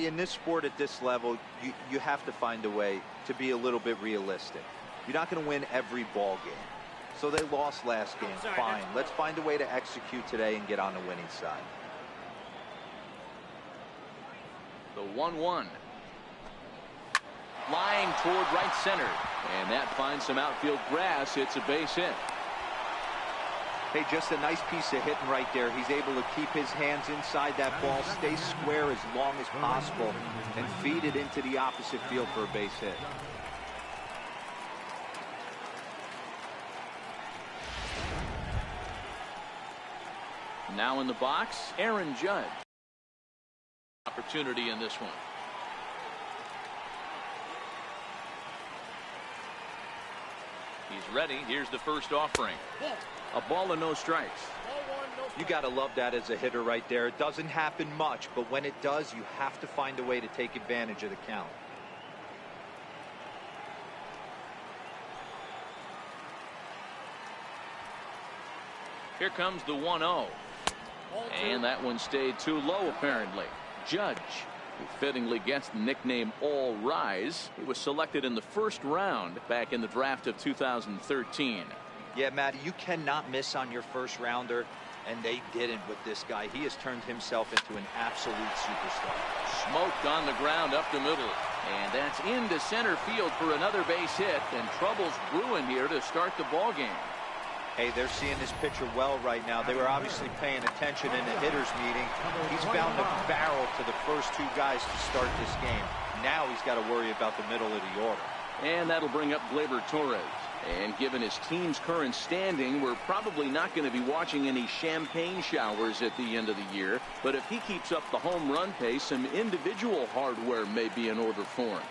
Matty, in this sport at this level, you have to find a way to be a little bit realistic. You're not going to win every ball game. So they lost last game. Fine. Let's find a way to execute today and get on the winning side. The 1-1. Flying toward right center. And that finds some outfield grass. It's a base hit. Hey, just a nice piece of hitting right there. He's able to keep his hands inside that ball, stay square as long as possible, and feed it into the opposite field for a base hit. Now in the box, Aaron Judge. Opportunity in this one. He's ready. Here's the first offering. A ball and no strikes. You got to love that as a hitter right there. It doesn't happen much, but when it does, you have to find a way to take advantage of the count. Here comes the 1-0. And that one stayed too low, apparently. Judge, who fittingly gets the nickname All Rise. He was selected in the first round back in the draft of 2013. Yeah, Matty, you cannot miss on your first rounder, and they didn't with this guy. He has turned himself into an absolute superstar. Smoked on the ground up the middle. And that's into center field for another base hit, and trouble's brewing here to start the ball game. Hey, they're seeing this pitcher well right now. They were obviously paying attention in the hitters meeting. He's found the barrel to the first two guys to start this game. Now he's got to worry about the middle of the order. And that'll bring up Gleyber Torres. And given his team's current standing, we're probably not going to be watching any champagne showers at the end of the year. But if he keeps up the home run pace, some individual hardware may be in order for him.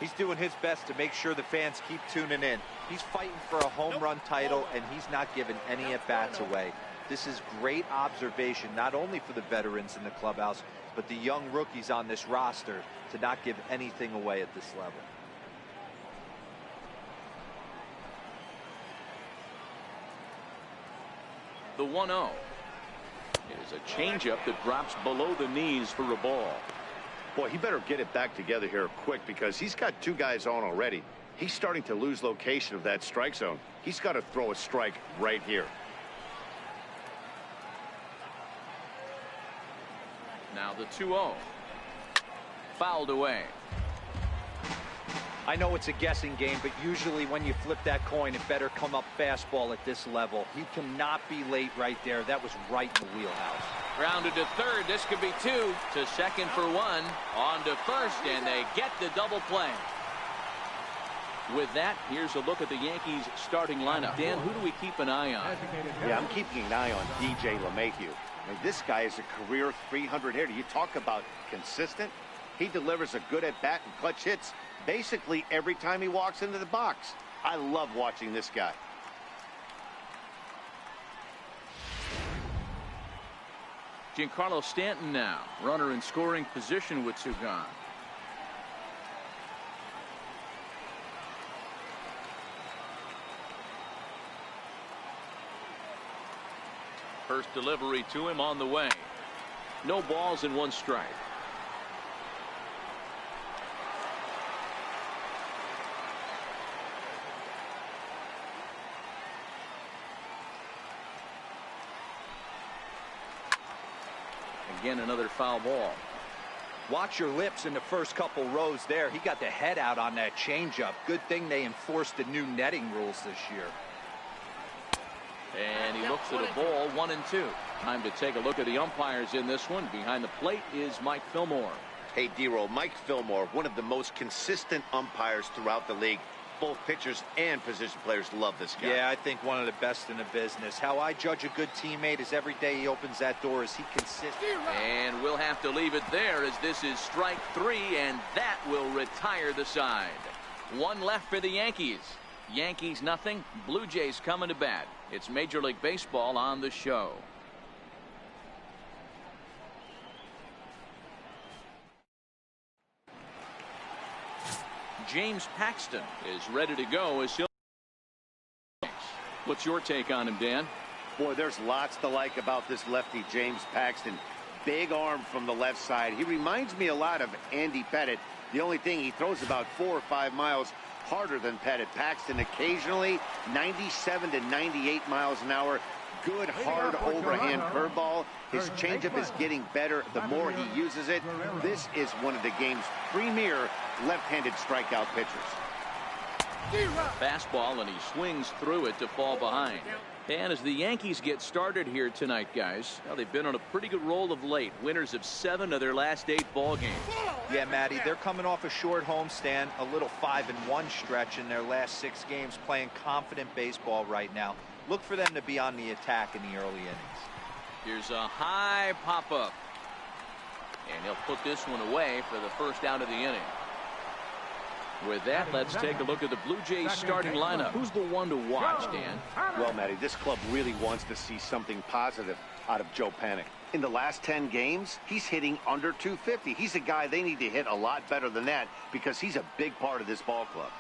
He's doing his best to make sure the fans keep tuning in. He's fighting for a home run title, and he's not giving any at-bats away. This is great observation, not only for the veterans in the clubhouse, but the young rookies on this roster to not give anything away at this level. The 1-0 is a changeup that drops below the knees for a ball. Boy, he better get it back together here quick because he's got two guys on already. He's starting to lose location of that strike zone. He's got to throw a strike right here. Now the 2-0. Fouled away. I know it's a guessing game, but usually when you flip that coin, it better come up fastball at this level. He cannot be late right there. That was right in the wheelhouse. Grounded to third. This could be two. To second for one. On to first, and they get the double play. With that, here's a look at the Yankees starting lineup. Dan, who do we keep an eye on? Yeah, I'm keeping an eye on DJ LeMahieu. I mean, this guy is a career 300 hitter. You talk about consistent. He delivers a good at-bat and clutch hits basically every time he walks into the box. I love watching this guy. Giancarlo Stanton now, runner in scoring position with two gone. First delivery to him on the way. No balls and one strike. Again, another foul ball. Watch your lips in the first couple rows there. He got the head out on that changeup. Good thing they enforced the new netting rules this year. And he looks at a ball, 1-2. Time to take a look at the umpires in this one. Behind the plate is Mike Fillmore. Hey, D-Roll, Mike Fillmore, one of the most consistent umpires throughout the league. Both pitchers and position players love this guy. Yeah, I think one of the best in the business. How I judge a good teammate is every day he opens that door, is he consistent. And we'll have to leave it there as this is strike three, and that will retire the side. One left for the Yankees. Yankees nothing. Blue Jays coming to bat. It's Major League Baseball on the show. James Paxton is ready to go as he'll. What's your take on him, Dan? Boy, there's lots to like about this lefty, James Paxton. big arm from the left side. He reminds me a lot of Andy Pettitte. The only thing, he throws about 4 or 5 miles harder than Pettitte. Paxton occasionally 97 to 98 miles an hour. Good, hard overhand curveball. His changeup is getting better the more he uses it. This is one of the game's premier left-handed strikeout pitchers. Fastball, and he swings through it to fall behind. And as the Yankees get started here tonight, guys, well, they've been on a pretty good roll of late. Winners of 7 of their last 8 ball games. Yeah, Matty, they're coming off a short homestand, a little 5-1 stretch in their last 6 games, playing confident baseball right now. Look for them to be on the attack in the early innings. Here's a high pop-up. And he'll put this one away for the first out of the inning. With that, let's take a look at the Blue Jays starting lineup. Who's the one to watch, Dan? Well, Matty, this club really wants to see something positive out of Joe Panik. In the last 10 games, he's hitting under 250. He's a guy they need to hit a lot better than that because he's a big part of this ball club.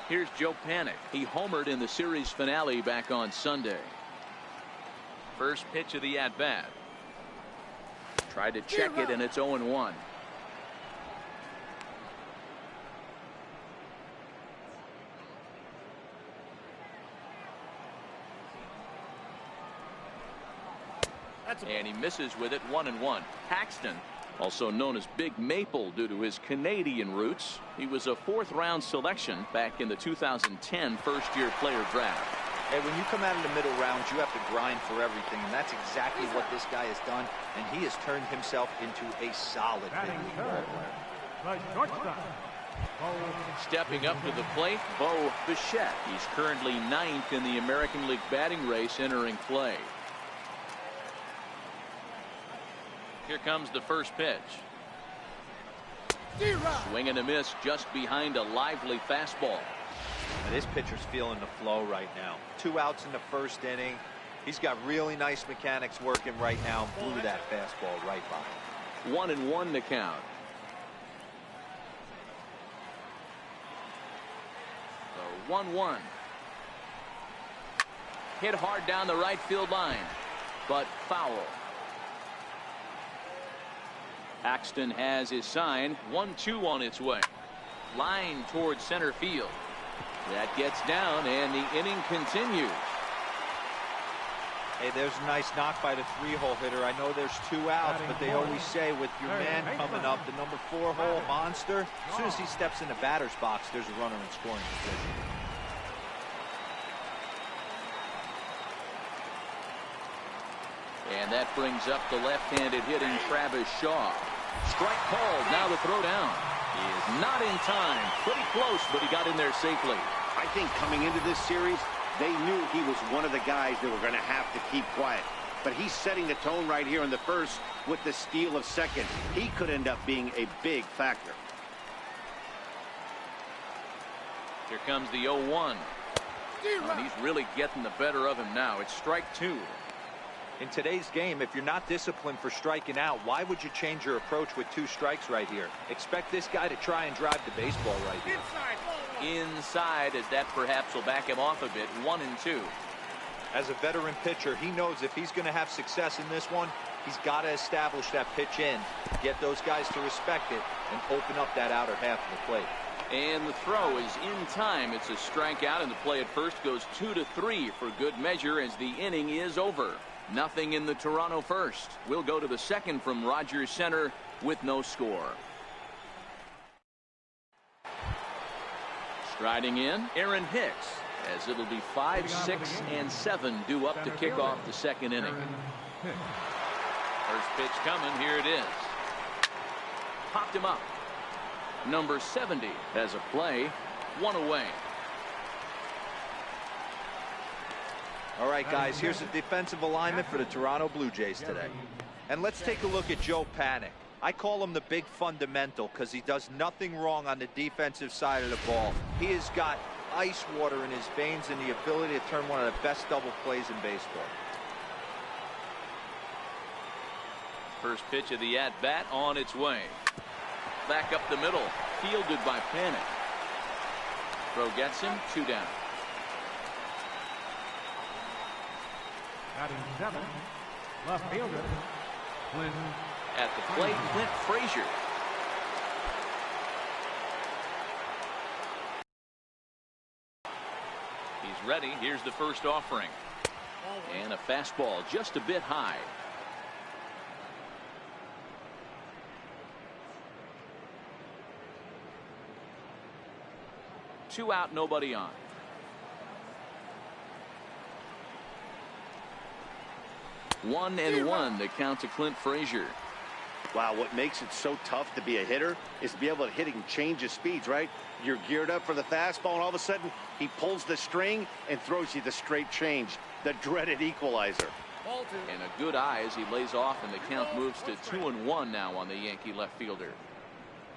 Here's Joe Panik. He homered in the series finale back on Sunday. First pitch of the at-bat. Tried to check it, and it's 0-1. And he misses with it, 1-1. Paxton, also known as Big Maple due to his Canadian roots. He was a 4th-round selection back in the 2010 first-year player draft. Hey, when you come out of the middle rounds, you have to grind for everything, and that's exactly what this guy has done, and he has turned himself into a solid big league ball player. Stepping up to the plate, Bo Bichette. He's currently 9th in the American League batting race entering play. Here comes the first pitch. Swing and a miss just behind a lively fastball. And this pitcher's feeling the flow right now. 2 outs in the first inning. He's got really nice mechanics working right now. Blew that fastball right by him. 1-1 to count. So 1-1. Hit hard down the right field line, but foul. Paxton has his sign. 1-2 on its way. Line towards center field. That gets down, and the inning continues. Hey, there's a nice knock by the 3-hole hitter. I know there's 2 outs, but they always say with your man coming up, the number 4-hole monster, as soon as he steps in the batter's box, there's a runner in scoring position. And that brings up the left-handed hitting Travis Shaw. Strike called. Now the throw down. He is not in time. Pretty close, but he got in there safely. I think coming into this series, they knew he was one of the guys that were going to have to keep quiet. But he's setting the tone right here in the first with the steal of second. He could end up being a big factor. Here comes the 0-1. And he's really getting the better of him now. It's strike 2. In today's game, if you're not disciplined for striking out, why would you change your approach with 2 strikes right here? Expect this guy to try and drive the baseball right here. Inside, as that perhaps will back him off a bit. 1-2. As a veteran pitcher, he knows if he's going to have success in this one, he's got to establish that pitch in, get those guys to respect it, and open up that outer half of the plate. And the throw is in time. It's a strikeout, and the play at first goes 2-3 for good measure as the inning is over. Nothing in the Toronto first. We'll go to the second from Rogers Center with no score. Striding in, Aaron Hicks, as it'll be 5, 6, and 7 due up to kick off the second inning. First pitch coming. Here it is. Popped him up. Number 70 has a play. 1 away. All right, guys, here's the defensive alignment for the Toronto Blue Jays today. And let's take a look at Joe Panik. I call him the big fundamental because he does nothing wrong on the defensive side of the ball. He has got ice water in his veins and the ability to turn one of the best double plays in baseball. First pitch of the at-bat on its way. Back up the middle. Fielded by Panik. Throw gets him. 2 down. Batting 7, left fielder, Clint. At the plate, Clint Frazier. He's ready. Here's the first offering. And a fastball just a bit high. Two out, nobody on. One and one, the count to Clint Frazier. Wow, what makes it so tough to be a hitter is to be able to hit and change his speeds, right? You're geared up for the fastball, and all of a sudden, he pulls the string and throws you the straight change, the dreaded equalizer. And a good eye as he lays off, and the count moves to 2-1 now on the Yankee left fielder.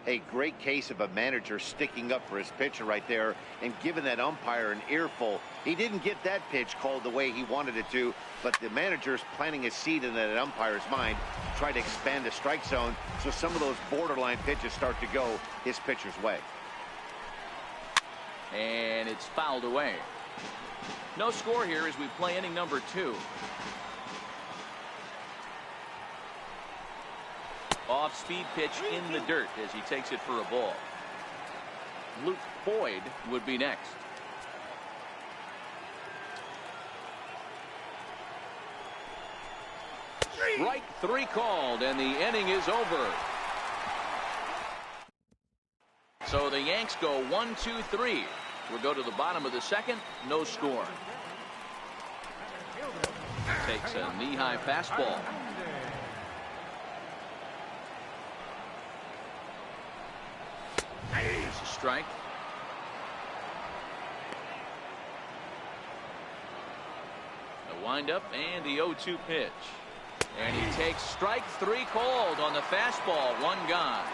A great case of a manager sticking up for his pitcher right there and giving that umpire an earful. He didn't get that pitch called the way he wanted it to, but the manager's planting a seed in that umpire's mind to try to expand the strike zone so some of those borderline pitches start to go his pitcher's way. And it's fouled away. No score here as we play inning number 2. Off-speed pitch in the dirt as he takes it for a ball. Luke Boyd would be next. Strike 3 called, and the inning is over. So the Yanks go 1-2-3. We'll go to the bottom of the second. No score. Takes a knee-high fastball. Here's a strike. The windup and the 0-2 pitch. And he takes strike 3 called on the fastball. 1 gone.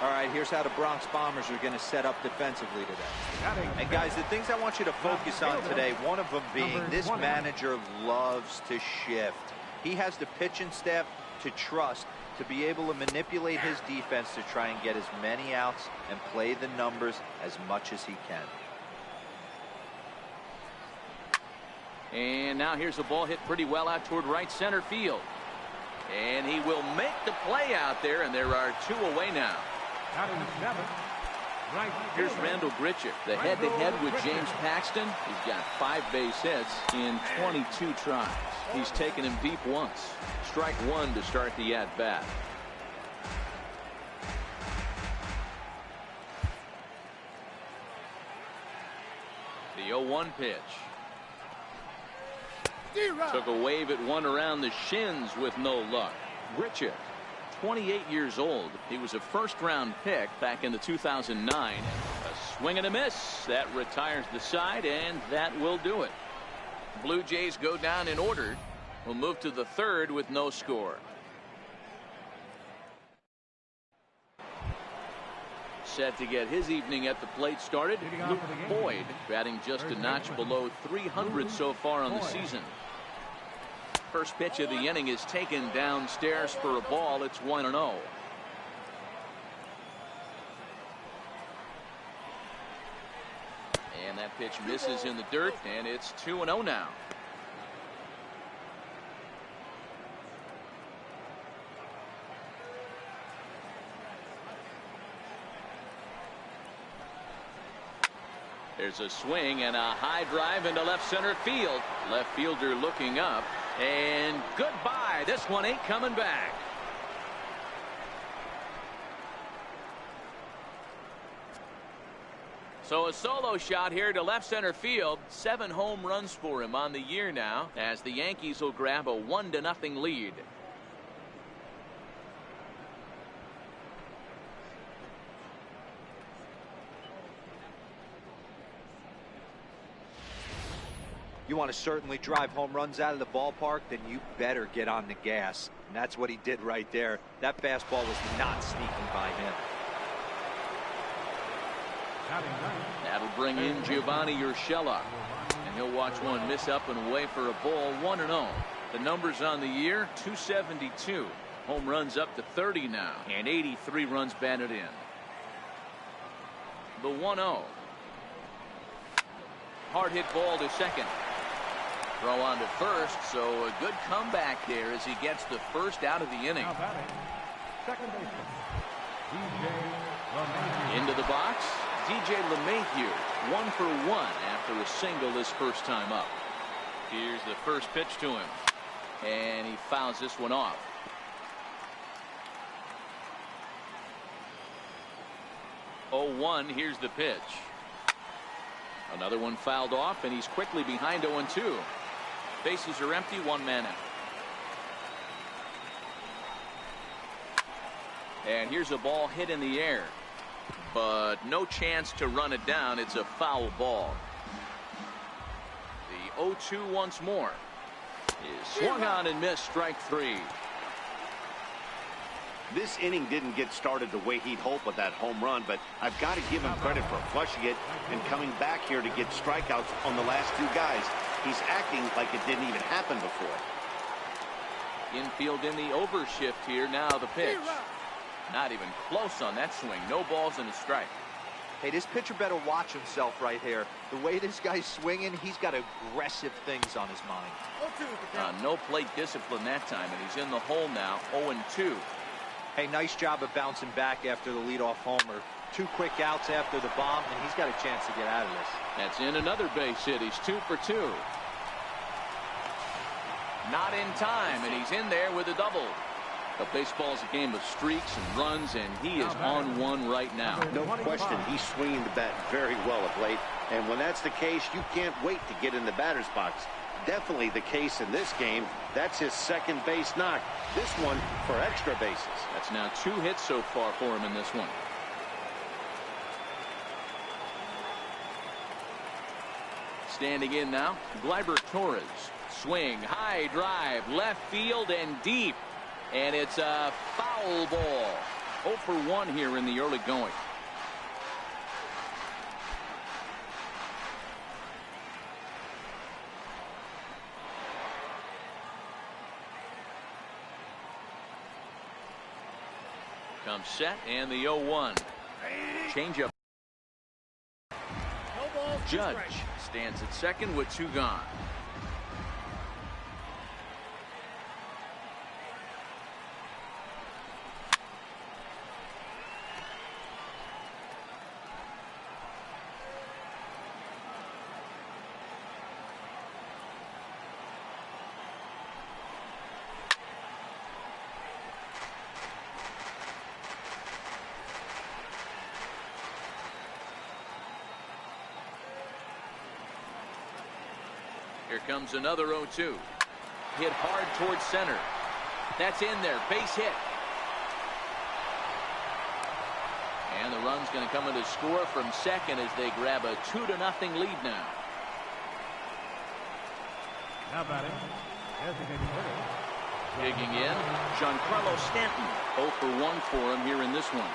All right, here's how the Bronx Bombers are going to set up defensively today. And guys, the things I want you to focus on today, one of them being this manager loves to shift. He has the pitching staff to trust to be able to manipulate his defense to try and get as many outs and play the numbers as much as he can. And now here's a ball hit pretty well out toward right center field. And he will make the play out there, and there are 2 away now. Here's Randall Grichuk, the head-to-head with James Paxton. He's got 5 base hits in 22 tries. He's taken him deep once. Strike 1 to start the at-bat. The 0-1 pitch. Took a wave at one around the shins with no luck. Grichuk, 28 years old. He was a first-round pick back in the 2009. A swing and a miss. That retires the side, and that will do it. Blue Jays go down in order. We'll move to the 3rd with no score. Set to get his evening at the plate started. Luke Boyd batting just a notch below 300 so far on the season. First pitch of the inning is taken downstairs for a ball. It's 1-0. And that pitch misses in the dirt, and it's 2-0 now. There's a swing and a high drive into left center field. Left fielder looking up, and goodbye. This one ain't coming back. So a solo shot here to left center field. 7 home runs for him on the year now, as the Yankees will grab a 1-0 lead. You want to certainly drive home runs out of the ballpark, then you better get on the gas. And that's what he did right there. That fastball was not sneaking by him. That'll bring in Giovanni Urshela. And he'll watch one miss up and away for a ball. 1-0. The numbers on the year, 272. Home runs up to 30 now. And 83 runs batted in. The 1-0. Hard hit ball to second. Throw on to first, so a good comeback there as he gets the first out of the inning. Now batting, second baseman, DJ LeMahieu. Into the box, DJ LeMahieu, 1 for 1 after a single his first time up. Here's the first pitch to him, and he fouls this one off. Oh, 1, here's the pitch. Another one fouled off, and he's quickly behind 0-2. Bases are empty, 1 man out. And here's a ball hit in the air, but no chance to run it down. It's a foul ball. The 0-2 once more is swung on and missed, strike 3. This inning didn't get started the way he'd hoped with that home run, but I've got to give him credit for flushing it and coming back here to get strikeouts on the last 2 guys. He's acting like it didn't even happen before. Infield in the overshift here. Now the pitch. Not even close on that swing. No balls and a strike. Hey, this pitcher better watch himself right here. The way this guy's swinging, he's got aggressive things on his mind. No plate discipline that time, and he's in the hole now, 0-2. Hey, nice job of bouncing back after the leadoff homer. 2 quick outs after the bomb, and he's got a chance to get out of this. That's in another base hit. He's 2 for 2. Not in time, and he's in there with a double. But baseball's a game of streaks and runs, and he is on one right now. No question, he's swinging the bat very well of late, and when that's the case, you can't wait to get in the batter's box. Definitely the case in this game. That's his second base knock. This one for extra bases. That's now 2 hits so far for him in this one. Standing in now, Gleyber Torres. Swing, high drive, left field and deep. And it's a foul ball. 0 for 1 here in the early going. Comes set, and the 0-1. Changeup. Judge stands at second with 2 gone. Here comes another 0-2. Hit hard towards center. That's in there. Base hit. And the run's going to come in to score from second as they grab a 2-0 lead now. Now batting, designated hitter. Digging in, Giancarlo Stanton. 0 for 1 for him here in this one.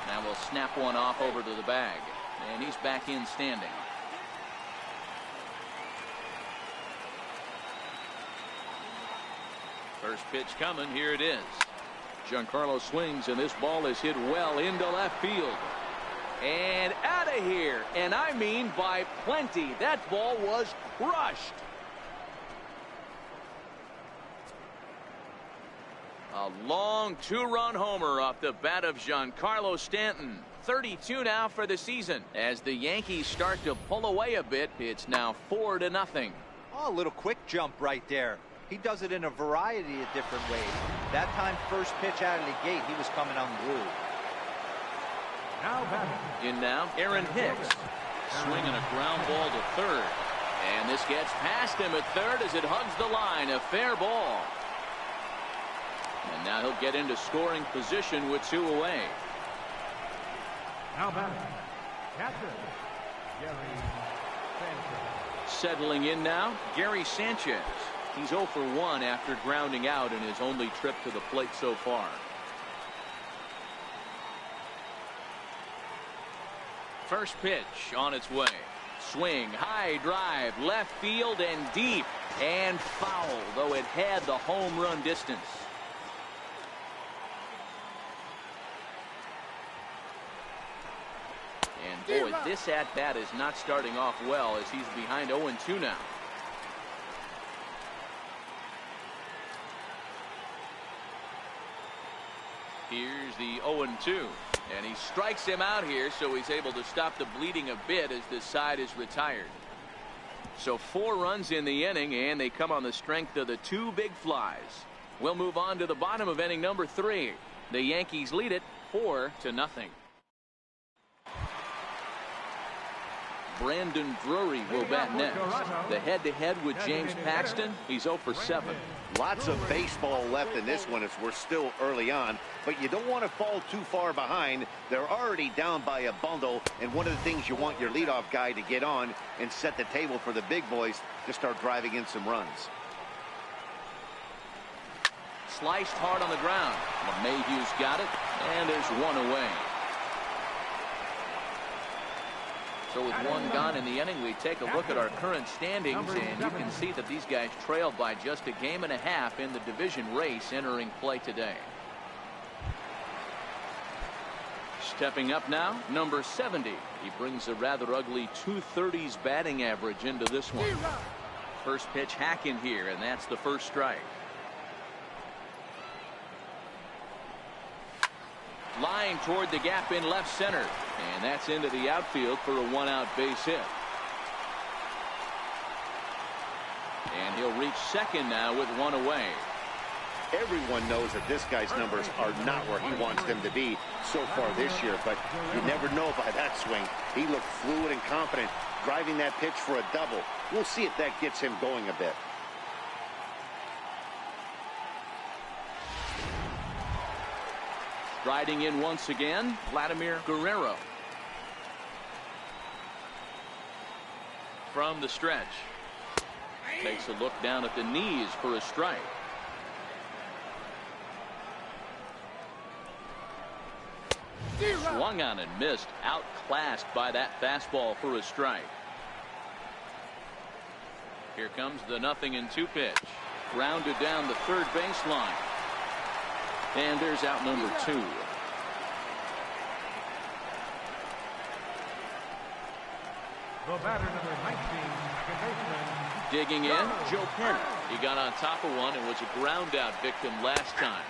Now we'll snap one off over to the bag, and he's back in standing. First pitch coming. Here it is. Giancarlo swings, and this ball is hit well into left field. And out of here, and I mean by plenty. That ball was crushed. A long 2-run homer off the bat of Giancarlo Stanton. 32 now for the season. As the Yankees start to pull away a bit, it's now 4-0. Oh, a little quick jump right there. He does it in a variety of different ways. That time, first pitch out of the gate, he was coming unglued. Now batting. In now, Aaron Hicks. Swinging a ground ball to third. And this gets past him at third as it hugs the line. A fair ball. And now he'll get into scoring position with 2 away. Now batting, catcher, Gary Sanchez. Settling in now, Gary Sanchez. He's 0 for 1 after grounding out in his only trip to the plate so far. First pitch on its way. Swing, high drive, left field and deep. And foul, though it had the home run distance. And Boy, this at-bat is not starting off well as he's behind 0-2 now. Here's the 0-2. And he strikes him out here, so he's able to stop the bleeding a bit as this side is retired. So 4 runs in the inning, and they come on the strength of the 2 big flies. We'll move on to the bottom of inning number 3. The Yankees lead it 4-0. Brandon Drury will bat next. The head-to-head with James Paxton, he's 0 for 7. Lots of baseball left in this one as we're still early on, but you don't want to fall too far behind. They're already down by a bundle, and one of the things you want your leadoff guy to get on and set the table for the big boys to start driving in some runs. Sliced hard on the ground. Mayhew's got it, and there's 1 away. So with 1 gone in the inning, we take a look at our current standings, and you can see that these guys trailed by just a game and a half in the division race entering play today. Stepping up now, number 70. He brings a rather ugly 230s batting average into this one. First pitch hack in here, and that's the first strike. Line toward the gap in left center, and that's into the outfield for a 1-out base hit. And he'll reach second now with 1 away. Everyone knows that this guy's numbers are not where he wants them to be so far this year, but you never know by that swing. He looked fluid and confident driving that pitch for a double. We'll see if that gets him going a bit. Riding in once again, Vladimir Guerrero. From the stretch. Takes a look down at the knees for a strike. Swung on and missed, outclassed by that fastball for a strike. Here comes the 0-2 pitch. Grounded down the third baseline. And there's out number 2. The batter, number 19, second baseman. Digging in, Joe Penny. He got on top of one and was a ground out victim last time.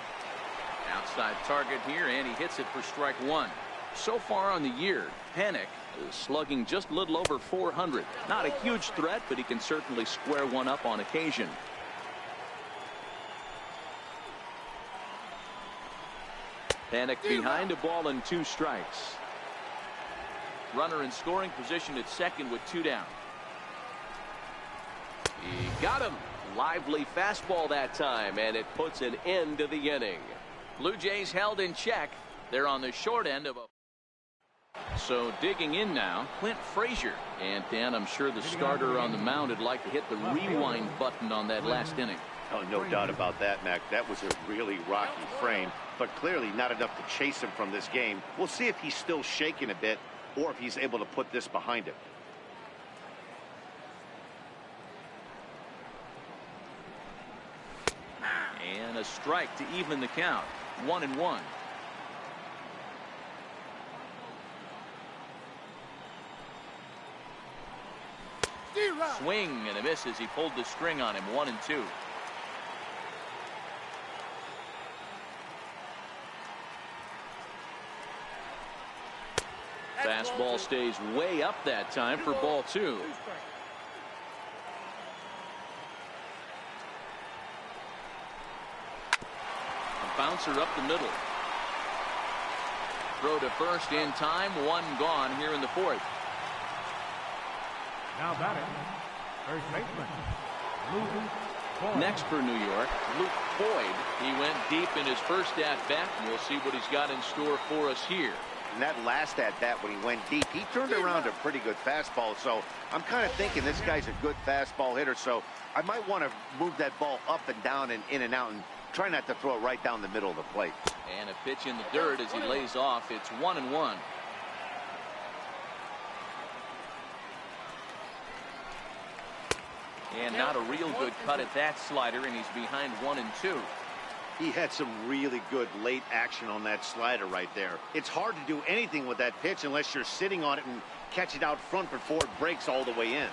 Outside target here, and he hits it for strike 1. So far on the year, Pennick is slugging just a little over 400. Not a huge threat, but he can certainly square one up on occasion. Pennick behind a ball and 2 strikes. Runner in scoring position at second with 2 down. He got him. Lively fastball that time, and it puts an end to the inning. Blue Jays held in check. They're on the short end of a... So digging in now, Clint Frazier. And Dan, I'm sure the starter on the mound would like to hit the rewind button on that last inning. Oh, no doubt about that, Mac. That was a really rocky frame, but clearly not enough to chase him from this game. We'll see if he's still shaking a bit or if he's able to put this behind him. And a strike to even the count. 1-1. Swing and a miss as he pulled the string on him. 1-2. Fastball stays way up that time for ball 2. A bouncer up the middle. Throw to first in time. 1 gone here in the 4th. Now batting, first baseman, Luke Boyd. Next for New York, Luke Boyd. He went deep in his first at-bat, and we'll see what he's got in store for us here. And that last at-bat when he went deep, he turned around a pretty good fastball. So I'm kind of thinking this guy's a good fastball hitter. So I might want to move that ball up and down and in and out and try not to throw it right down the middle of the plate. And a pitch in the dirt as he lays off. It's 1-1. And not a real good cut at that slider, and he's behind 1-2. He had some really good late action on that slider right there. It's hard to do anything with that pitch unless you're sitting on it and catch it out front before it breaks all the way in.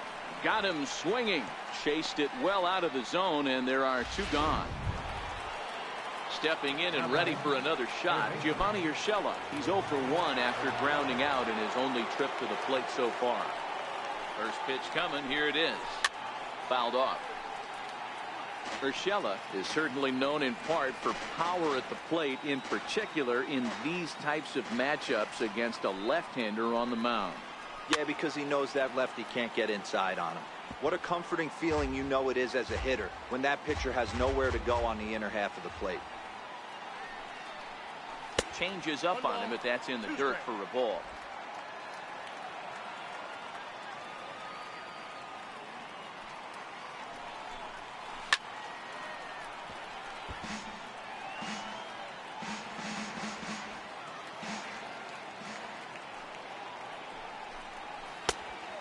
Got him swinging. Chased it well out of the zone, and there are 2 gone. Stepping in and ready for another shot, Giovanni Urshela. He's 0 for 1 after grounding out in his only trip to the plate so far. First pitch coming. Here it is. Fouled off. Urshela is certainly known in part for power at the plate, in particular in these types of matchups against a left-hander on the mound. Yeah, because he knows that lefty can't get inside on him. What a comforting feeling it is as a hitter when that pitcher has nowhere to go on the inner half of the plate. Changes up on him, but that's in the dirt for a ball.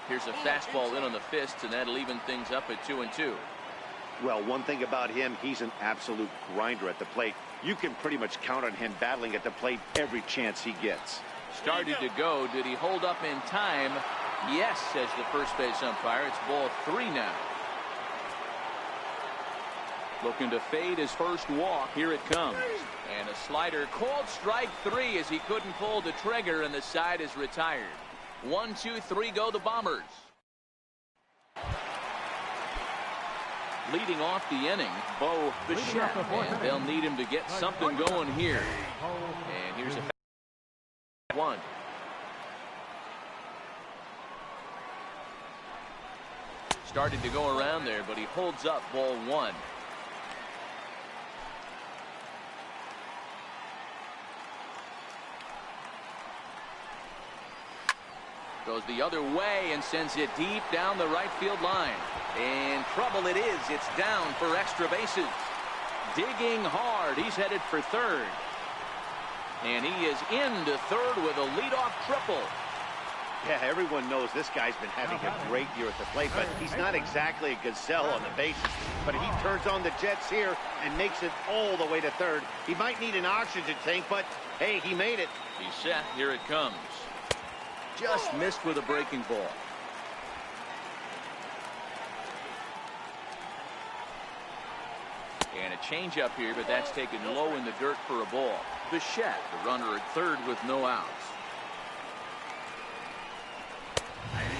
Here's a fastball in on the fists, and that'll even things up at 2-2. Well, one thing about him, he's an absolute grinder at the plate. You can pretty much count on him battling at the plate every chance he gets. Started to go. Did he hold up in time? Yes, says the first base umpire. It's ball 3 now. Looking to fade his first walk. Here it comes. And a slider called strike 3 as he couldn't pull the trigger, and the side is retired. 1, 2, 3 go the Bombers. Leading off the inning, Mlb The Show, and they'll need him to get something going here. And here's a 1. Started to go around there, but he holds up ball 1. Goes the other way and sends it deep down the right field line. In trouble it is. It's down for extra bases. Digging hard. He's headed for third. And he is into third with a leadoff triple. Yeah, everyone knows this guy's been having a great year at the plate, but he's not exactly a gazelle on the bases. But he turns on the jets here and makes it all the way to third. He might need an oxygen tank, but hey, he made it. He's set. Here it comes. Just missed with a breaking ball. And a changeup here, but that's taken low in the dirt for a ball. Bichette, the runner at third with no outs.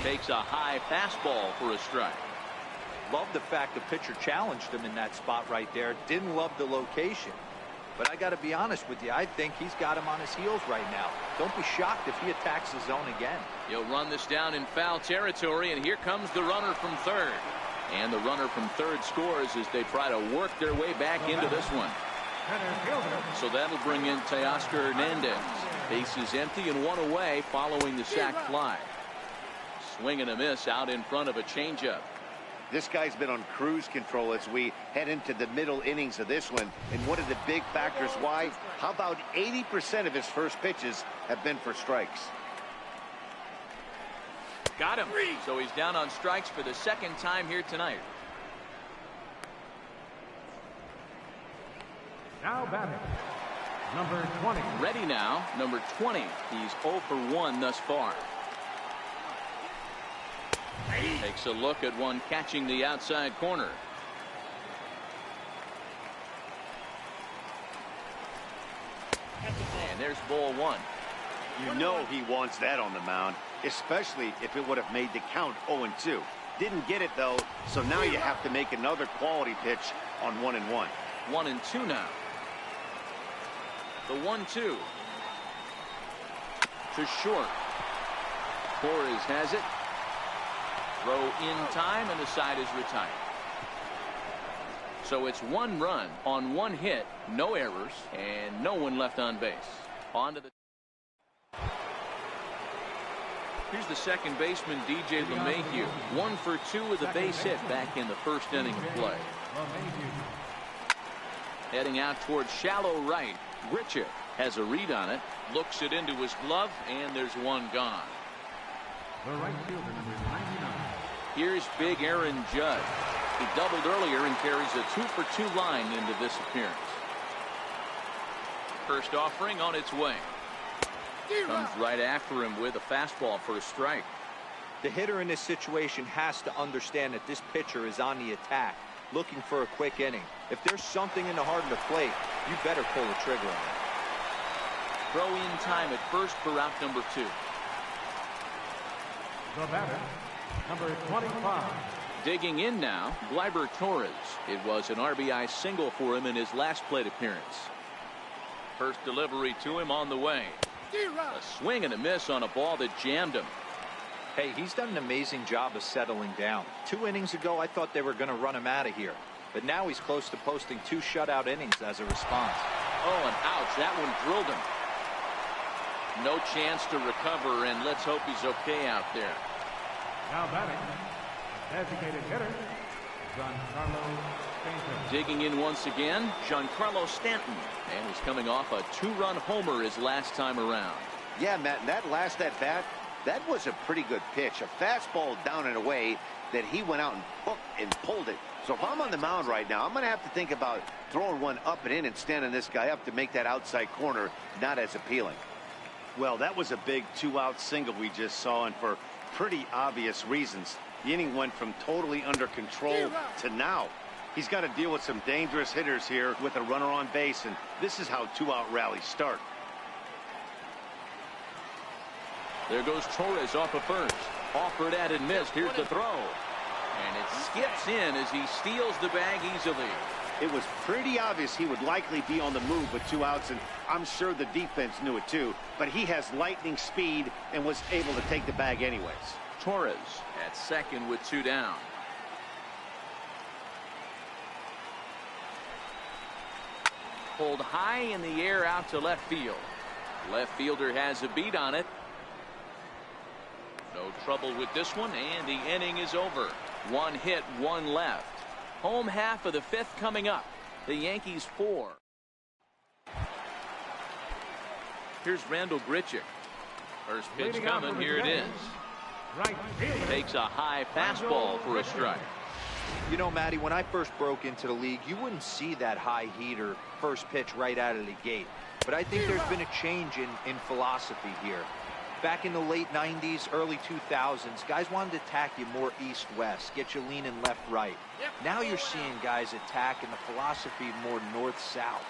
Takes a high fastball for a strike. Love the fact the pitcher challenged him in that spot right there. Didn't love the location. But I got to be honest with you, I think he's got him on his heels right now. Don't be shocked if he attacks the zone again. He'll run this down in foul territory, and here comes the runner from third. And the runner from third scores as they try to work their way back into this one. So that'll bring in Teoscar Hernandez. Base is empty and 1 away following the sac fly. Swing and a miss out in front of a changeup. This guy's been on cruise control as we head into the middle innings of this one. And one of the big factors why, how about 80% of his first pitches have been for strikes? Got him. So he's down on strikes for the second time here tonight. Now batting, number 20. Ready now, number 20. He's 0 for 1 thus far. Takes a look at one catching the outside corner. And there's ball 1. You know he wants that on the mound, especially if it would have made the count 0-2. Didn't get it though, so now you have to make another quality pitch on 1-1. 1-2 now. The 1-2 to short. Torres has it. Throw in time, and the side is retired. So it's 1 run on 1 hit, no errors, and no one left on base. On to the. Here's the second baseman, DJ LeMahieu. 1 for 2 with a base hit back in the first inning of play. Heading out towards shallow right. Richard has a read on it, looks it into his glove, and there's 1 gone. The right fielder, number 99. Here's big Aaron Judge. He doubled earlier and carries a 2 for 2 line into this appearance. First offering on its way. Comes right after him with a fastball for a strike. The hitter in this situation has to understand that this pitcher is on the attack, looking for a quick inning. If there's something in the heart of the plate, you better pull the trigger on it. Throw in time at first for out number 2. The batter, number 25. Digging in now, Gleyber Torres. It was an RBI single for him in his last plate appearance. First delivery to him on the way. A swing and a miss on a ball that jammed him. Hey, he's done an amazing job of settling down. 2 innings ago, I thought they were going to run him out of here. But now he's close to posting 2 shutout innings as a response. Oh, and ouch, that one drilled him. No chance to recover, and let's hope he's okay out there. Now batting, designated hitter, Giancarlo Stanton. Digging in once again, Giancarlo Stanton. And he's coming off a 2-run homer his last time around. Yeah, Matt, and that last at-bat, that was a pretty good pitch. A fastball down and away that he went out and hooked and pulled it. So if I'm on the mound right now, I'm going to have to think about throwing one up and in and standing this guy up to make that outside corner not as appealing. Well, that was a big 2-out single we just saw, and for pretty obvious reasons. The inning went from totally under control to now. He's got to deal with some dangerous hitters here with a runner on base, and this is how 2-out rallies start. There goes Torres off of first. Offered at and missed. Here's the throw. And it skips in as he steals the bag easily. It was pretty obvious he would likely be on the move with 2 outs, and I'm sure the defense knew it too. But he has lightning speed and was able to take the bag anyways. Torres at second with 2 down. Pulled high in the air out to left field. Left fielder has a beat on it. No trouble with this one, and the inning is over. 1 hit, 1 left. Home half of the 5th coming up. The Yankees 4. Here's Randall Grichuk. First pitch coming. Here it is. Right fielder. Takes a high fastball for a strike. You know, Matty, when I first broke into the league, you wouldn't see that high heater first pitch right out of the gate. But I think there's been a change in philosophy here. Back in the late 90s, early 2000s, guys wanted to attack you more east-west, get you leaning left-right. Now you're seeing guys attack in the philosophy more north-south.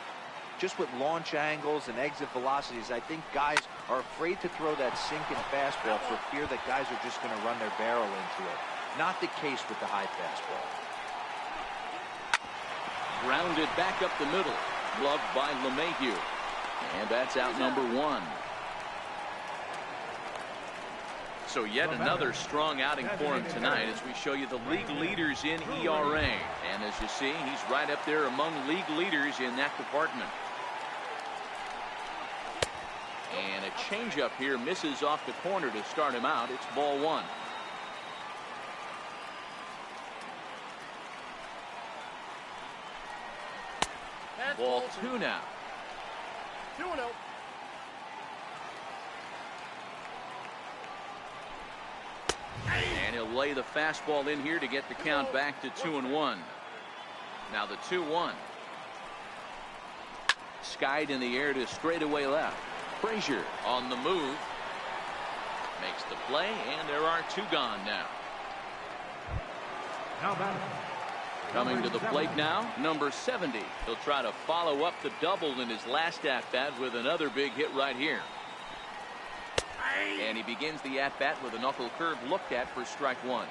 Just with launch angles and exit velocities, I think guys are afraid to throw that sinking fastball for fear that guys are just going to run their barrel into it. Not the case with the high fastball. Grounded back up the middle. Gloved by LeMahieu. And that's out number 1. So yet another strong outing for him tonight as we show you the league leaders in ERA. And as you see, he's right up there among league leaders in that department. And a changeup here misses off the corner to start him out. It's ball 1. Ball 2 now. 2-0. And he'll lay the fastball in here to get the count back to 2-1. Now the 2-1. Skied in the air to straightaway left. Frazier on the move. Makes the play, and there are 2 gone now. Now batting. Coming to the plate now, number 70. He'll try to follow up the double in his last at-bat with another big hit right here. And he begins the at-bat with a knuckle curve looked at for strike 1.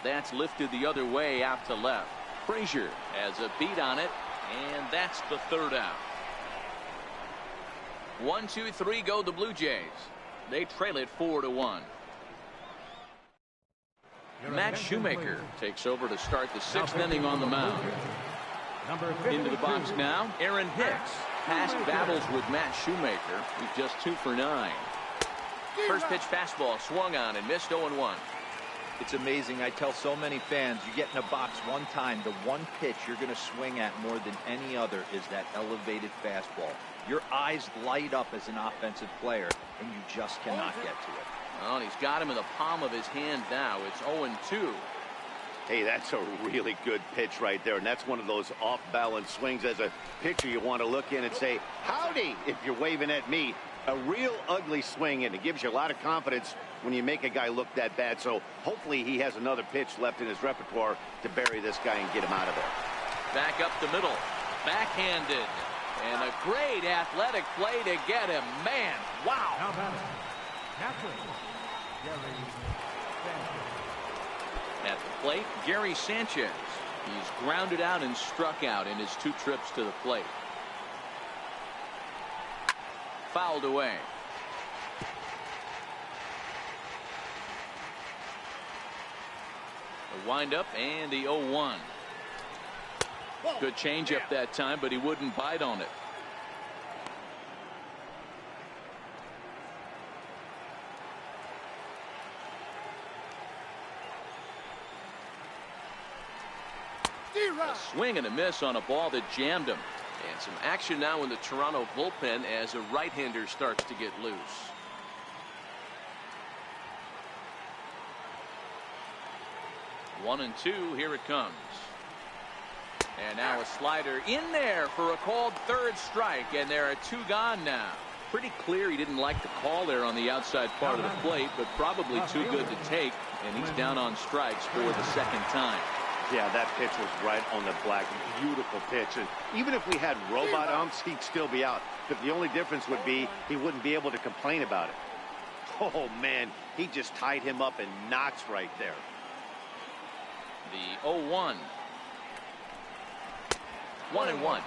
That's lifted the other way out to left. Frazier has a beat on it, and that's the 3rd out. 1, 2, 3 go the Blue Jays. They trail it 4-1. Matt Shoemaker takes over to start the 6th inning on the mound. Into the box now, Aaron Hicks. Past battles with Matt Shoemaker. He's just 2 for 9. First pitch fastball swung on and missed 0-1. It's amazing. I tell so many fans, you get in a box one time, the one pitch you're going to swing at more than any other is that elevated fastball. Your eyes light up as an offensive player, and you just cannot get to it. Well, he's got him in the palm of his hand now. It's 0-2. Hey, that's a really good pitch right there, and that's one of those off-balance swings. As a pitcher, you want to look in and say, howdy, if you're waving at me. A real ugly swing, and it gives you a lot of confidence when you make a guy look that bad. So hopefully he has another pitch left in his repertoire to bury this guy and get him out of there. Back up the middle, backhanded, and a great athletic play to get him. Man, wow. Now batting, catcher, Gary Sanchez. At the plate, Gary Sanchez. He's grounded out and struck out in his 2 trips to the plate. Fouled away. The windup and the 0-1. Good changeup that time, but he wouldn't bite on it. A swing and a miss on a ball that jammed him. And some action now in the Toronto bullpen as a right-hander starts to get loose. One and two, here it comes. And now a slider in there for a called 3rd strike, and there are 2 gone now. Pretty clear he didn't like the call there on the outside part of the plate, but probably too good to take, and he's down on strikes for the 2nd time. Yeah, that pitch was right on the black. Beautiful pitch. And even if we had robot umps, he'd still be out. But the only difference would be he wouldn't be able to complain about it. Oh, man, he just tied him up in knots right there. The 0-1. 1-1.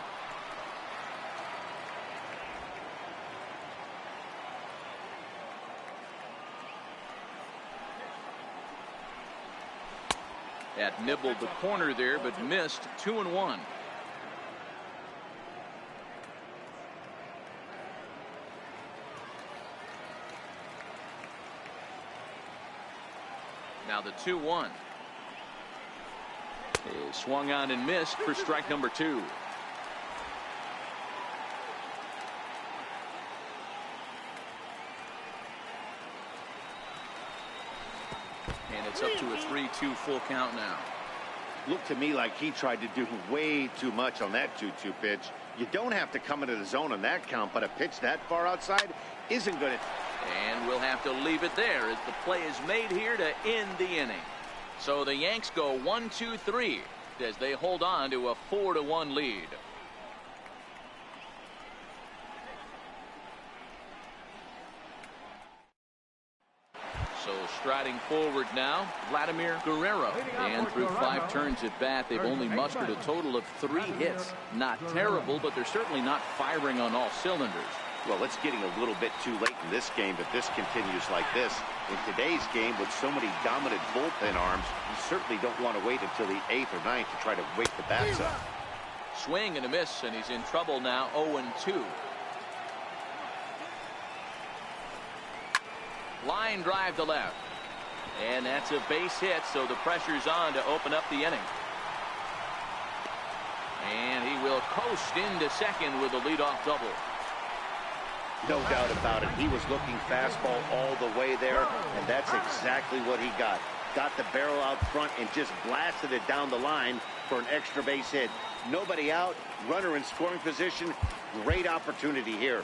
That nibbled the corner there, but missed. 2-1. Now the 2-1 is swung on and missed for strike number 2. And it's up to a 3-2 full count now. Looked to me like he tried to do way too much on that 2-2 pitch. You don't have to come into the zone on that count, but a pitch that far outside isn't going to. And we'll have to leave it there as the play is made here to end the inning. So the Yanks go 1-2-3 as they hold on to a 4-1 lead. So striding forward now, Vladimir Guerrero. And through 5 turns at bat, they've only mustered a total of 3 hits. Not terrible, but they're certainly not firing on all cylinders. Well, it's getting a little bit too late in this game if this continues like this. In today's game, with so many dominant bullpen arms, you certainly don't want to wait until the 8th or 9th to try to wake the bats up. Swing and a miss, and he's in trouble now. 0-2. Line drive to left. And that's a base hit, so the pressure's on to open up the inning. And he will coast into second with a leadoff double. No doubt about it. He was looking fastball all the way there, and that's exactly what he got. Got the barrel out front and just blasted it down the line for an extra base hit. Nobody out, runner in scoring position. Great opportunity here.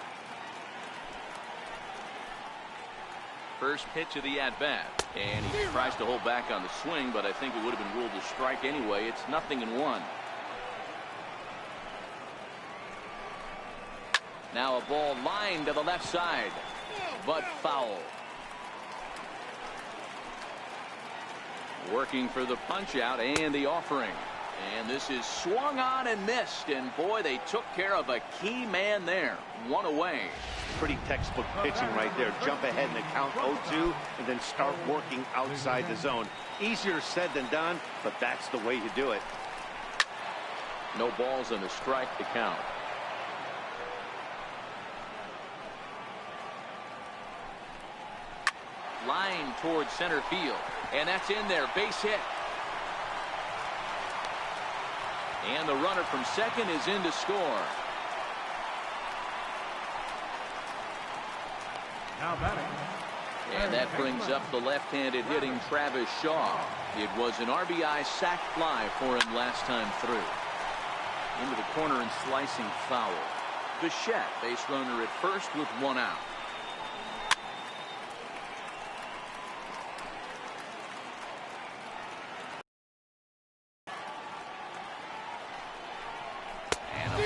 First pitch of the at-bat, and he tries to hold back on the swing, but I think it would have been ruled a strike anyway. It's 0-1. Now a ball lined to the left side, but foul. Working for the punch out and the offering. And this is swung on and missed, and boy, they took care of a key man there. 1 away. Pretty textbook pitching right there. Jump ahead in the count 0-2 and then start working outside the zone. Easier said than done, but that's the way you do it. No balls and a strike to count. Line towards center field, and that's in there. Base hit. And the runner from second is in to score. Now batting, And that brings up the left-handed hitting Travis Shaw. It was an RBI sac fly for him last time through. Into the corner and slicing foul. Bichette, base runner at first with one out.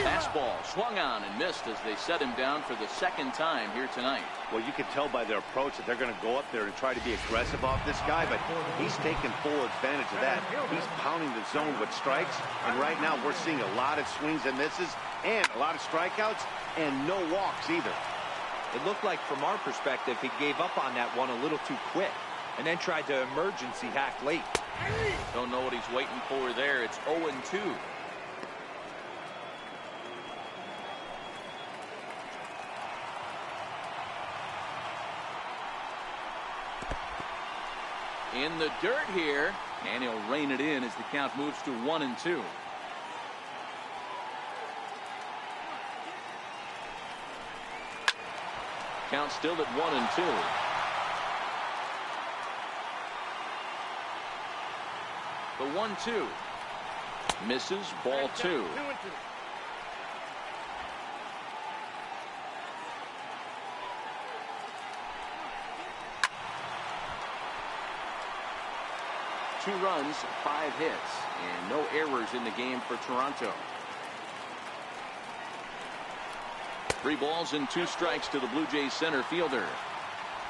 Fastball swung on and missed as they set him down for the second time here tonight. Well, you can tell by their approach that they're going to go up there and try to be aggressive off this guy, but he's taking full advantage of that. He's pounding the zone with strikes, and right now we're seeing a lot of swings and misses and a lot of strikeouts and no walks either. It looked like from our perspective he gave up on that one a little too quick and then tried to emergency hack late. Don't know what he's waiting for there. It's 0-2. In the dirt here, and he'll rein it in as the count moves to 1-2. Count still at 1-2. The 1-2 misses, ball 2. Two runs, 5 hits, and no errors in the game for Toronto. 3 balls and 2 strikes to the Blue Jays center fielder.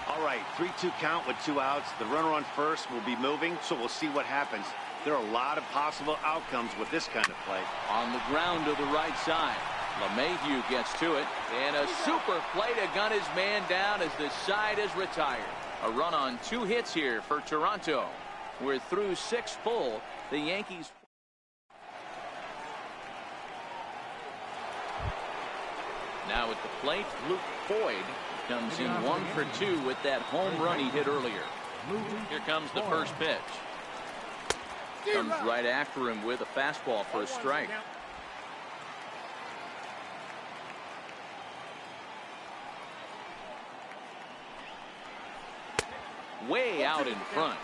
All right, 3-2 count with 2 outs. The runner on first will be moving, so we'll see what happens. There are a lot of possible outcomes with this kind of play. On the ground to the right side. LeMahieu gets to it, and a super play to gun his man down as the side is retired. A run on 2 hits here for Toronto. We're through 6 full. The Yankees. Now at the plate, Luke Boyd comes in 1 for 2 with that home run he hit earlier. Here comes the first pitch. Comes right after him with a fastball for a strike. Way out in front.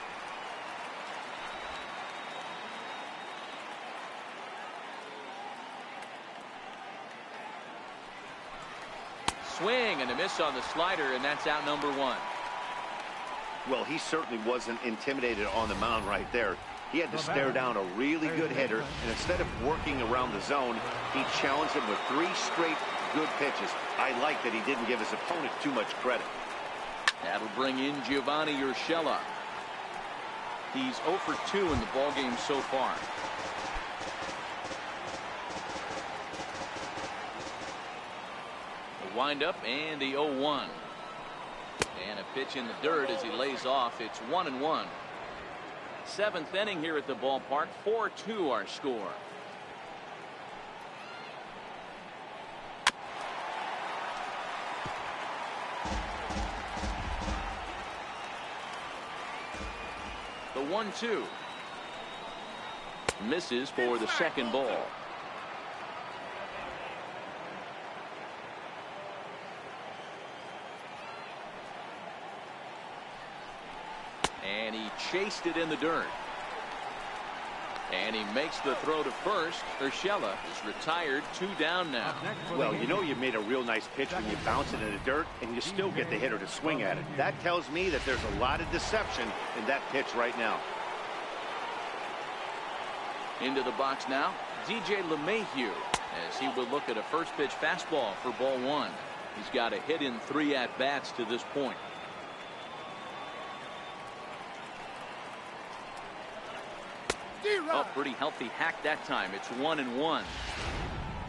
Swing and a miss on the slider, and that's out number 1. Well, he certainly wasn't intimidated on the mound right there. He had to stare down a really good hitter, and instead of working around the zone, he challenged him with 3 straight good pitches. I like that he didn't give his opponent too much credit. That'll bring in Giovanni Urshela. He's 0 for 2 in the ballgame so far. The windup and the 0-1. And a pitch in the dirt as he lays off. It's 1-1. 7th inning here at the ballpark. 4-2 our score. The 1-2 misses for the second ball. And he chased it in the dirt. And he makes the throw to first. Urshela is retired, 2 down now. Well, you know you made a real nice pitch when you bounce it in the dirt and you still get the hitter to swing at it. That tells me that there's a lot of deception in that pitch right now. Into the box now, DJ LeMahieu, as he will look at a first pitch fastball for ball 1. He's got a hit in 3 at-bats to this point. Oh, pretty healthy hack that time. It's 1-1.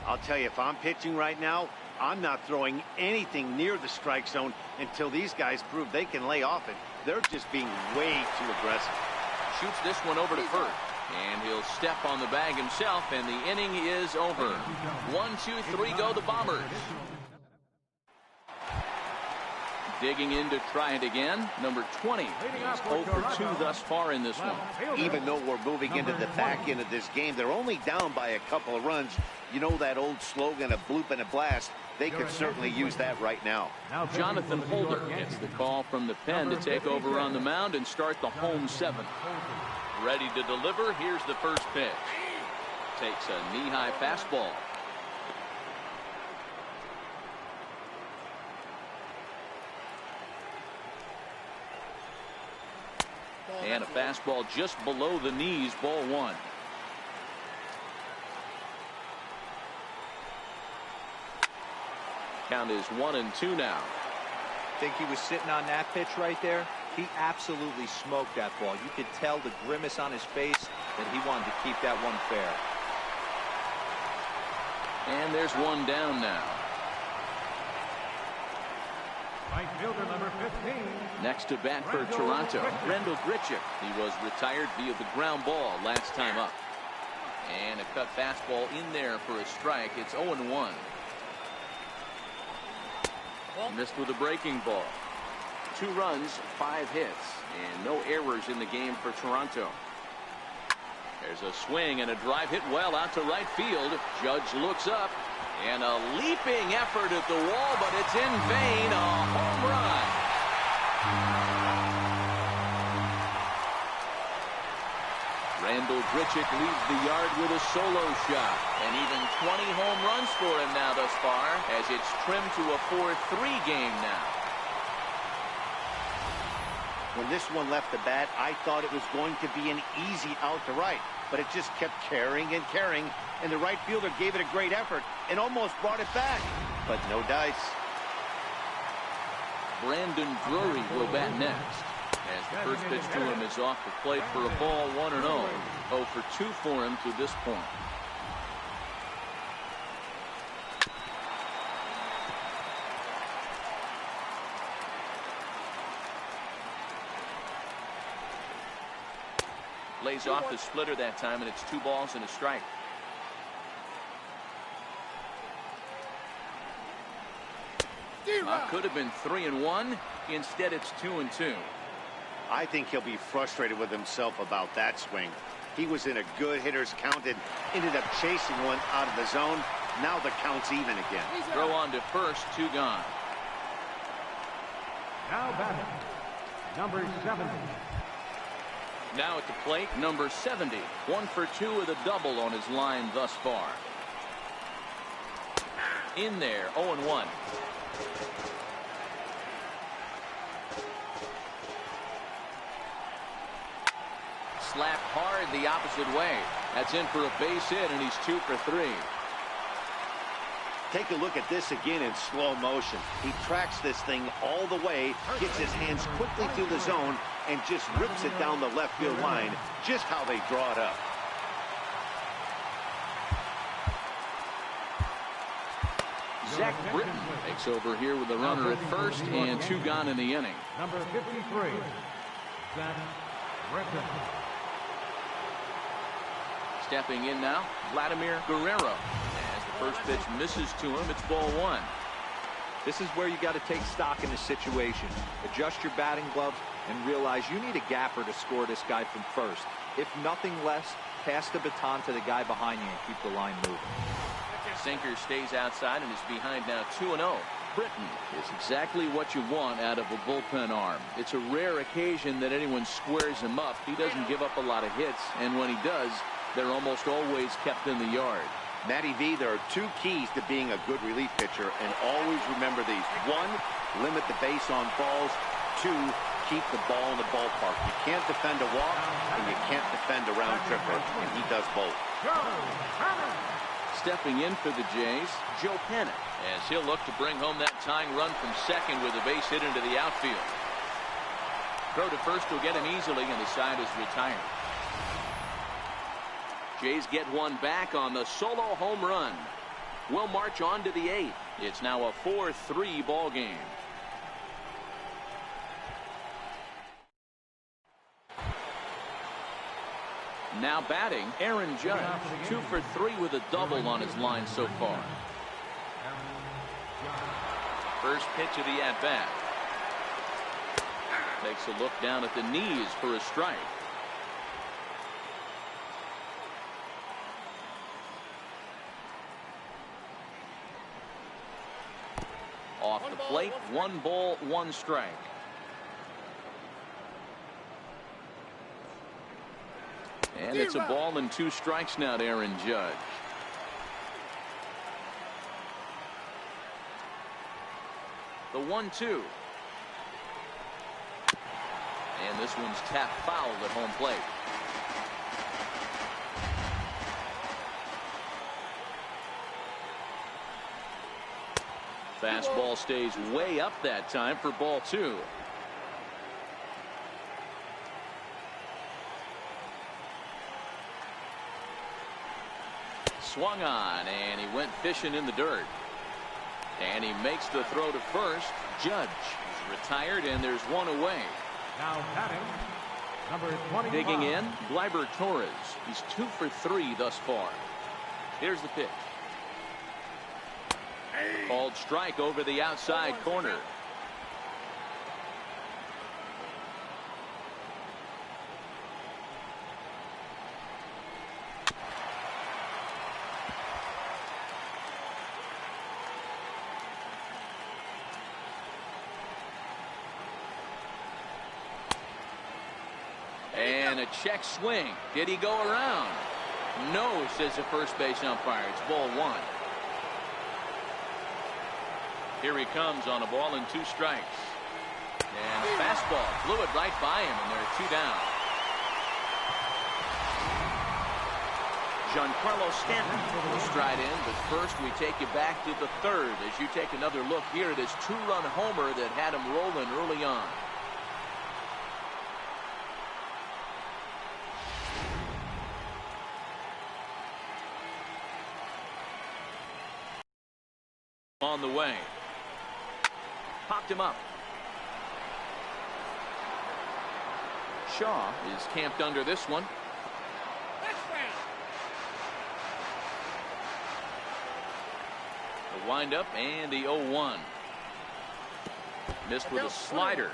I'll tell you, if I'm pitching right now, I'm not throwing anything near the strike zone until these guys prove they can lay off it. They're just being way too aggressive. Shoots this one over to first. And he'll step on the bag himself, and the inning is over. 1, 2, 3 go the Bombers. Digging in to try it again. Number 20 is 0 for 2 thus far in this one. Even though we're moving into the back end of this game, they're only down by a couple of runs. You know that old slogan, a bloop and a blast. They could certainly use that right now. Jonathan Holder gets the call from the pen to take over on the mound and start the home seventh. Ready to deliver. Here's the first pitch. Takes a knee-high fastball. And a fastball just below the knees, ball one. Count is 1-2 now. Think he was sitting on that pitch right there? He absolutely smoked that ball. You could tell the grimace on his face that he wanted to keep that one fair. And there's one down now. Right fielder number 15. Next to bat for Toronto, Rendell Grichuk. He was retired via the ground ball last time up. And a cut fastball in there for a strike. It's 0-1. Missed with a breaking ball. 2 runs, 5 hits, and no errors in the game for Toronto. There's a swing and a drive hit well out to right field. Judge looks up, and a leaping effort at the wall, but it's in vain. A home run. Rendell Grichuk leaves the yard with a solo shot, and even 20 home runs for him now thus far, as it's trimmed to a 4-3 game now. When this one left the bat, I thought it was going to be an easy out to right, but it just kept carrying and carrying, and the right fielder gave it a great effort and almost brought it back, but no dice. Brandon Drury will bat next, as the first pitch to him is off the plate for a ball, 1-0. 0 for 2 for him to this point. Lays off the splitter that time, and it's 2 balls and a strike. Could have been 3-1. Instead, it's 2-2. I think he'll be frustrated with himself about that swing. He was in a good hitter's count and ended up chasing one out of the zone. Now the count's even again. Throw on to first, 2 gone. Now batting, number 70. Now at the plate, number 70. 1 for 2 with a double on his line thus far. In there, 0-1. Slapped hard the opposite way. That's in for a base hit, and he's 2 for 3. Take a look at this again in slow motion. He tracks this thing all the way, gets his hands quickly through the zone, and just rips it down the left field line, just how they draw it up. Zach Britton takes over here with a runner at first and 2 gone in the inning. Number 53, Zach Britton. Stepping in now, Vladimir Guerrero. As the first pitch misses to him, it's ball 1. This is where you got to take stock in the situation. Adjust your batting gloves and realize you need a gapper to score this guy from first. If nothing less, pass the baton to the guy behind you and keep the line moving. Sinker stays outside and is behind now 2-0. Britton is exactly what you want out of a bullpen arm. It's a rare occasion that anyone squares him up. He doesn't give up a lot of hits, and when he does, they're almost always kept in the yard. Matty V, there are 2 keys to being a good relief pitcher, and always remember these. 1, limit the base on balls. 2, keep the ball in the ballpark. You can't defend a walk, and you can't defend a round tripper, and he does both. Stepping in for the Jays, Joe Panic, as he'll look to bring home that tying run from second with a base hit into the outfield. Throw to first will get him easily, and the side is retired. Jays get one back on the solo home run. We'll march on to the 8th. It's now a 4-3 ball game. Now batting, Aaron Judge. 2 for 3 with a double on his line so far. First pitch of the at-bat. Takes a look down at the knees for a strike. plate. 1 ball, 1 strike. And it's a ball and 2 strikes now to Aaron Judge. The 1-2. And this one's tapped foul at home plate. Fastball stays way up that time for ball 2. Swung on, and he went fishing in the dirt. And he makes the throw to first. Judge is retired, and there's 1 away. Now batting, number 25. Digging in, Gleyber Torres. He's 2 for 3 thus far. Here's the pitch. Called strike over the outside corner. And a check swing. Did he go around? No, says the first base umpire. It's ball 1. Here he comes on a ball and 2 strikes. And a fastball blew it right by him, and there are 2 down. Giancarlo Stanton will stride in, but first we take you back to the 3rd as you take another look here at his 2-run homer that had him rolling early on. On the way. Popped him up. Shaw is camped under this one. The windup and the 0-1. Missed with a slider.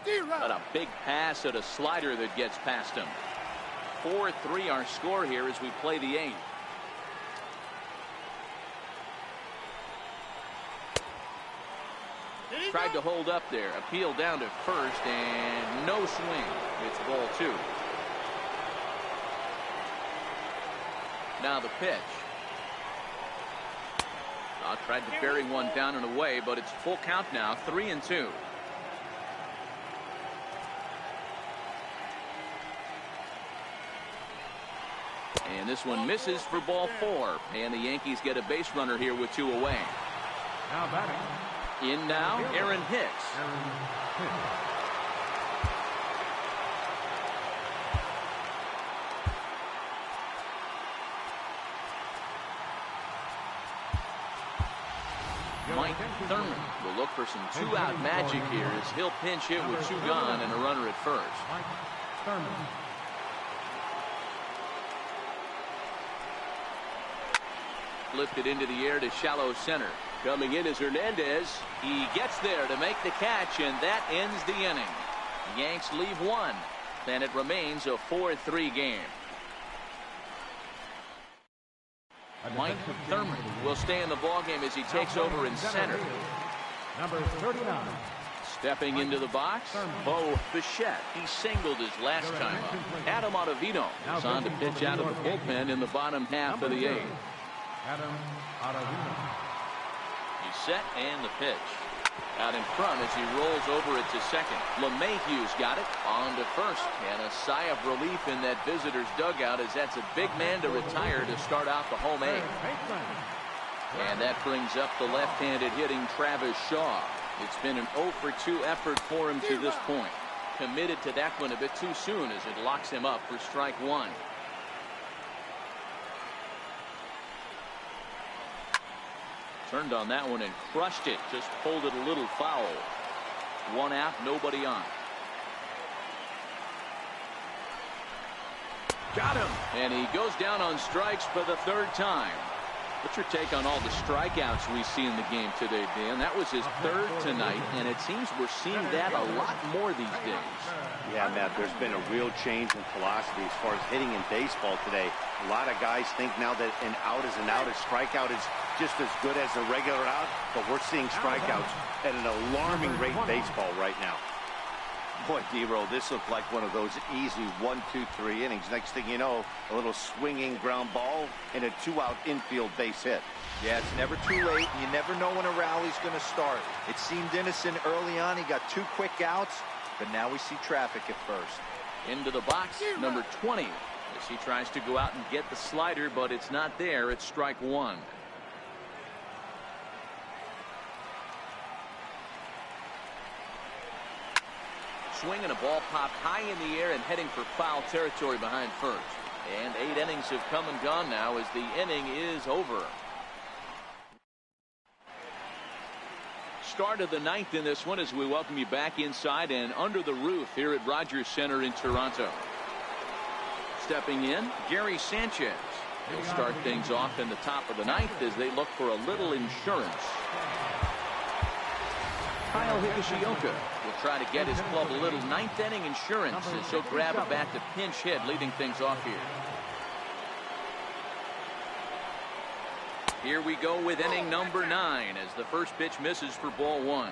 But a big pass at a slider that gets past him. 4-3 our score here as we play the 8th. Tried to hold up there. Appeal down to first, and no swing. It's ball 2. Now the pitch. Tried to bury one down and away, but it's full count now. 3-2. And this one misses for ball 4. And the Yankees get a base runner here with 2 away. Now batting. In now, Aaron Hicks. Mike Thurman will look for some 2-out magic here as he'll pinch hit with 2 gone and a runner at first. Mike Thurman. Lifted into the air to shallow center. Coming in is Hernandez. He gets there to make the catch, and that ends the inning. The Yanks leave 1, and it remains a 4-3 game. Mike Thurman will stay in the ballgame as he takes over in center. Number 39. Stepping into the box, Bo Bichette. He singled his last time up. Adam Ottavino is on to pitch out of the bullpen in the bottom half of the 8th. Adam Ottavino. He's set and the pitch. Out in front as he rolls over it to second. LeMahieu's got it on to first. And a sigh of relief in that visitor's dugout as that's a big man to retire to start out the home 8th. And that brings up the left-handed hitting Travis Shaw. It's been an 0 for 2 effort for him to this point. Committed to that one a bit too soon as it locks him up for strike 1. Turned on that one and crushed it. Just pulled it a little foul. 1 out, nobody on. Got him. And he goes down on strikes for the 3rd time. What's your take on all the strikeouts we see in the game today, Dan? That was his third tonight, and it seems we're seeing that a lot more these days. Yeah, Matt, there's been a real change in philosophy as far as hitting in baseball today. A lot of guys think now that an out is an out, a strikeout is just as good as a regular out, but we're seeing strikeouts at an alarming rate in baseball right now. Boy, D-Roll, this looked like one of those easy 1, 2, 3 innings. Next thing you know, a little swinging ground ball and a 2-out infield base hit. Yeah, it's never too late. You never know when a rally's going to start. It seemed innocent early on. He got 2 quick outs, but now we see traffic at first. Into the box, number 20. As he tries to go out and get the slider, but it's not there. It's strike 1. Swinging, a ball popped high in the air and heading for foul territory behind first. And 8 innings have come and gone now as the inning is over. Start of the 9th in this one as we welcome you back inside and under the roof here at Rogers Center in Toronto. Stepping in, Gary Sanchez. He'll start things off in the top of the 9th as they look for a little insurance. Kyle Higashioka will try to get his club a little 9th inning insurance as he'll grab a bat to pinch hit, leading things off here. Here we go with inning number 9 as the first pitch misses for ball 1.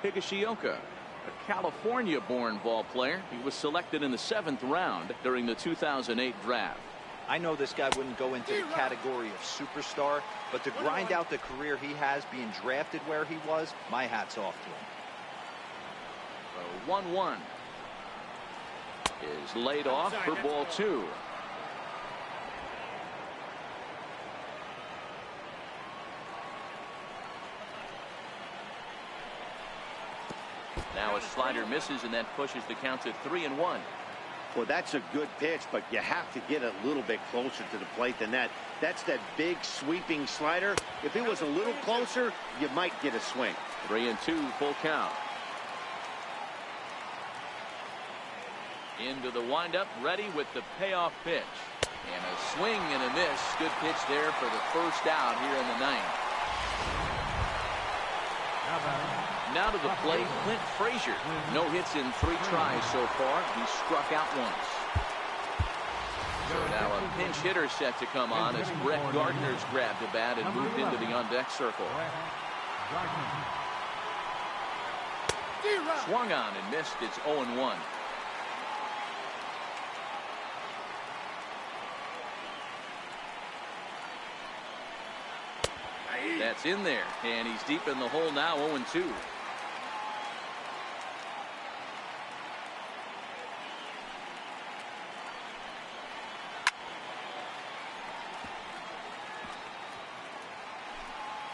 Higashioka, a California-born ball player. He was selected in the 7th round during the 2008 draft. I know this guy wouldn't go into the category of superstar, but to grind out the career he has being drafted where he was, my hat's off to him. So 1-1 is laid off for ball 2. Now a slider misses, and that pushes the count to 3-1. Well, that's a good pitch, but you have to get a little bit closer to the plate than that. That's that big sweeping slider. If it was a little closer, you might get a swing. 3-2, full count. Into the windup, ready with the payoff pitch. And a swing and a miss. Good pitch there for the first out here in the 9th. Now to the plate, Clint Frazier. No hits in 3 tries so far. He struck out once. So now a pinch hitter set to come on as Brett Gardner's grabbed the bat and moved into the on-deck circle. Swung on and missed. It's 0-1. That's in there, and he's deep in the hole now, 0-2.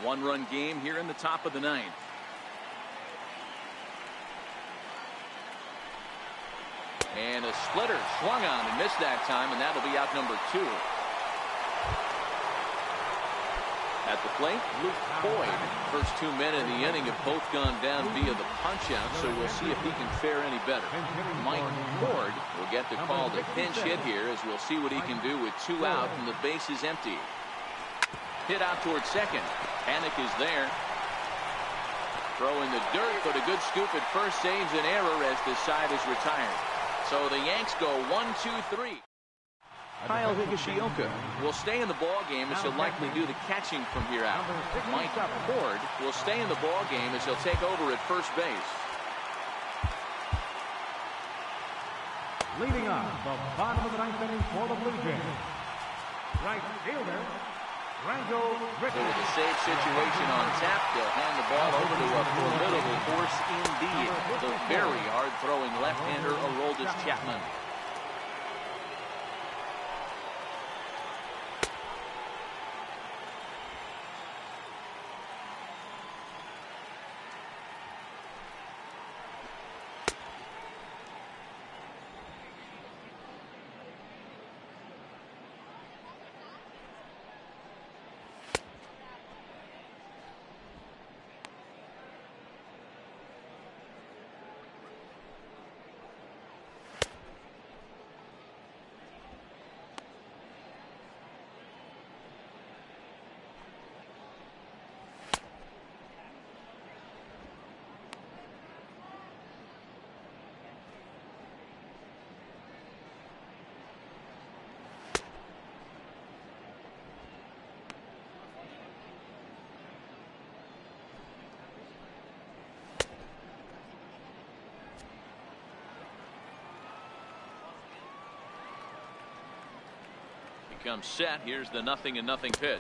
One-run game here in the top of the 9th. And a splitter swung on and missed that time, and that'll be out number 2. At the plate, Luke Boyd. First 2 men in the inning have both gone down via the punch-out, so we'll see if he can fare any better. Mike Ford will get the call to pinch hit here as we'll see what he can do with 2 out and the base is empty. Hit out towards second. Panic is there. Throw in the dirt, but a good scoop at first saves an error as the side is retired. So the Yanks go 1-2-3. Kyle Higashioka will stay in the ball game as he'll likely do the catching from here out. Mike Ford will stay in the ball game as he'll take over at first base. Leading off the bottom of the 9th inning for the Blue Jays, right fielder Rango Ricketts. So with a safe situation on tap, they'll hand the ball over to a formidable force indeed. The very hard-throwing left-hander Aroldis Chapman. comes set. Here's the 0-0 pitch.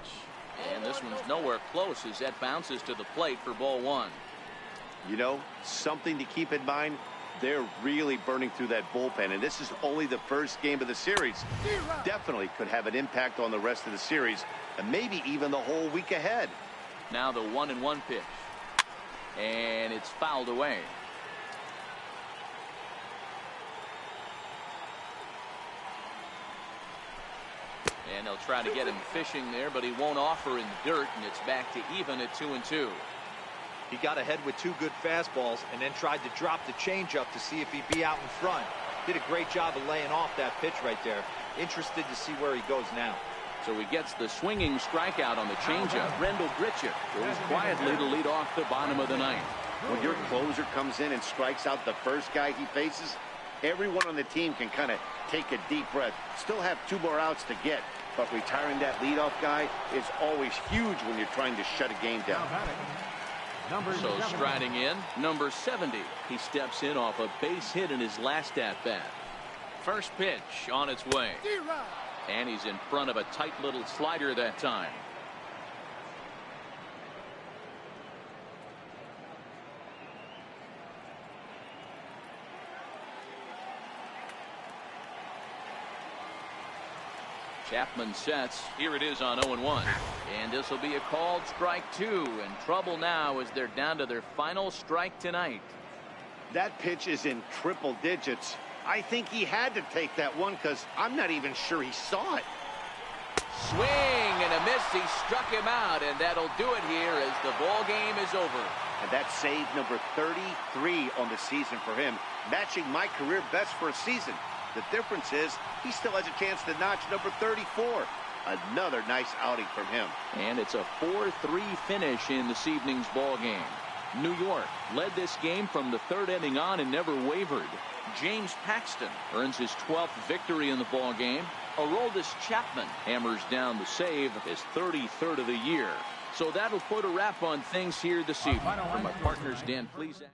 And this one's nowhere close as that bounces to the plate for ball 1. You know, something to keep in mind. They're really burning through that bullpen, and this is only the first game of the series. Definitely could have an impact on the rest of the series, and maybe even the whole week ahead. Now the 1-1 pitch. And it's fouled away. And they'll try to get him fishing there, but he won't offer in the dirt, and it's back to even at 2-2. He got ahead with 2 good fastballs and then tried to drop the changeup to see if he'd be out in front. Did a great job of laying off that pitch right there. Interested to see where he goes now. So he gets the swinging strikeout on the changeup. Rendell Gritchick goes quietly to lead off the bottom of the 9th. When your closer comes in and strikes out the first guy he faces, everyone on the team can kind of take a deep breath. Still have 2 more outs to get, but retiring that leadoff guy is always huge when you're trying to shut a game down. So striding in, number 70. He steps in off a base hit in his last at-bat. First pitch on its way. And he's in front of a tight little slider that time. Chapman sets. Here it is on 0-1. And this will be a called strike 2. And trouble now as they're down to their final strike tonight. That pitch is in triple digits. I think he had to take that one because I'm not even sure he saw it. Swing and a miss. He struck him out, and that'll do it here as the ball game is over. And that's save number 33 on the season for him, matching my career best for a season. The difference is he still has a chance to notch number 34. Another nice outing from him. And it's a 4-3 finish in this evening's ball game. New York led this game from the 3rd inning on and never wavered. James Paxton earns his 12th victory in the ball game. Aroldis Chapman hammers down the save, his 33rd of the year. So that'll put a wrap on things here this evening. For my partners, Dan Plesac.